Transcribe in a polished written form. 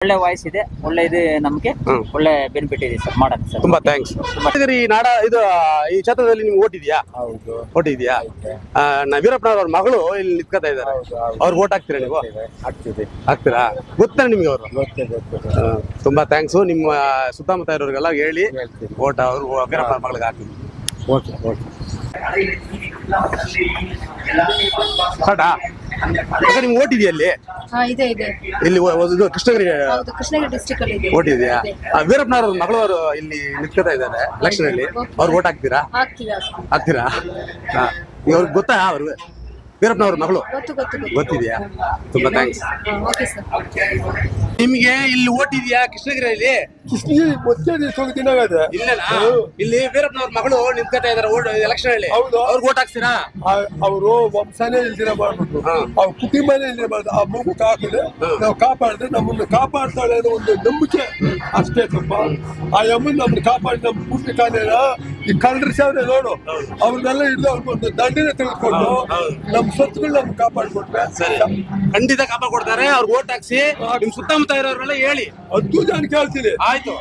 ಒಳ್ಳೆ ವಾಯ್ಸ್ ಇದೆ, ಒಳ್ಳೆ ಇದು ನಮ್ಗೆ ಒಳ್ಳೆ ಬೆನಿಫಿಟ್ ಇದೆ ಸರ್, ಮಾಡೋಣ ಸರ್. ತುಂಬಾ ಥ್ಯಾಂಕ್ಸ್. ಈ ನಾಡ ಇದು ಈ ಕ್ಷೇತ್ರದಲ್ಲಿ ನಿಮ್ಗೆ ಓಟ್ ಇದೆಯಾ? ಹೌದು, ಓಟ್ ಇದೆಯಾ? ವೀರಪ್ಪನವ್ರ ಅವ್ರ ಮಗಳು ಇಲ್ಲಿ ನಿಂತ್ಕೊತಾ ಇದ್ದಾರೆ, ಅವ್ರಿಗೆ ಓಟ್ ಹಾಕ್ತೀರಾ ನೀವು? ಆಗ್ತಿದೆ. ಹಾಕ್ತೀರಾ? ಗೊತ್ತಾ ನಿಮ್ಗೆ ಅವರು? ಗೊತ್ತಿದೆ. ತುಂಬಾ ಥ್ಯಾಂಕ್ಸ್. ನಿಮ್ಮ ಸುತ್ತಮುತ್ತ ಇರೋರಿಗೆಲ್ಲ ಹೇಳಿ ಹೇಳ್ತೀನಿ. ಓಟ್ ಅವರು ವೀರಪ್ಪನವ್ರ ಮಗಳಿಗೆ ಹಾಕ್ತೀವಿ. Okay okay. ಸ್ಟಾರ್ಟಾ? ನಿಮ್ಗೆ ಓಟ್ ಇದೆಯಾ ಅಲ್ಲಿ? ಇದೆ ಇದೆ. ಇಲ್ಲಿ ಇದು ಕೃಷ್ಣಗಿರಿ ಹೌದು, ಕೃಷ್ಣಗಿರಿ ಡಿಸ್ಟ್ರಿಕ್ಟ್ ಅಲ್ಲಿ ಇದೆ. ಓಟ್ ಇದೆಯಾ? ವೀರಪ್ಪನವ್ರ ಮಗಳವರು ಇಲ್ಲಿ ನಿಂತ್ಕೊತಾ ಇದ್ದಾರೆ ಎಲೆಕ್ಷನ್ ಅಲ್ಲಿ, ಅವ್ರಿಗೆ ಓಟ್ ಹಾಕ್ತೀರಾ? ಆಗ್ತೀವಿ. ಹಾಕ್ತೀರಾ? ಅವ್ರಿಗೆ ಗೊತ್ತಾ? ಅವ್ರು ವೀರಪ್ಪನವ್ರ ಮಗಳು ಗೊತ್ತು ಗೊತ್ತು ಗೊತ್ತು. ಗೊತ್ತಿದೆಯಾ? ತುಂಬಾ ಥ್ಯಾಂಕ್ಸ್. Okay sir. ನಿಮ್ಗೆ ಇಲ್ಲಿ ಓಟ್ ಇದೆಯಾ ಕೃಷ್ಣಗಿರಿಯಲ್ಲಿ? ಕೃಷ್ಣಗಿರಿ ಮೊದಲೇ ದಿನ ಇದೆ. ಇಲ್ಲನಾ? ಇಲ್ಲಿ ವೀರಪ್ಪನವ್ರ ಮಗಳು ನಿಂತ್ಕೊತಾ ಇದಾರೆ ಓಟ್ ಎಲೆಕ್ಷನ್ ಅಲ್ಲಿ, ಹೌದು. ಅವ್ರಿಗೆ ಓಟ್ ಹಾಕ್ತೀರಾ? ಅವರು ವಂಶನೇ ಇಲ್ದಿರ ಮಾಡ್ಬಿಟ್ಟು ಅವ್ರ ಕುಟುಂಬನೇ ಇಲ್ದಿರ ಮಾಡ್ದು ಆ ಮಗು ಹಾಕಿದ್ರೆ ನಾವು ಕಾಪಾಡಿದ್ರೆ ನಮ್ಮನ್ನು ಕಾಪಾಡ್ತಾಳೆ ಅನ್ನೋ ಒಂದು ನಂಬಿಕೆ ಅಷ್ಟೇ. ತುಂಬ ಆ ಅಮ್ಮನ ನಮ್ಮನ್ನು ಕಾಪಾಡಿ ನಮ್ಮ ಪೂರ್ತಿ ಕಾಲೇನ ಈ ಕಳ್ಳರ ಸೇವೆ ನೋಡು, ಅವ್ರನ್ನೆಲ್ಲ ಹಿಡಿದು ಅವ್ರಿಗೊಂದು ದಂಡನೆ ತೆಗೆದುಕೊಂಡು ನಮ್ಮ ಸ್ವತ್ತುಗಳು ನಮ್ಗೆ ಕಾಪಾಡ್ಕೊಟ್ರೆ ಖಂಡಿತ ಕಾಪಾಡ್ಕೊಡ್ತಾರೆ. ಅವ್ರಿಗೆ ಓಟ್ ಹಾಕ್ಸಿ. ನಿಮ್ ಸುತ್ತಮುತ್ತ ಇರೋರೆಲ್ಲ ಹೇಳಿ. 10 ಜನ ಕೇಳ್ತೀನಿ. ಆಯ್ತು.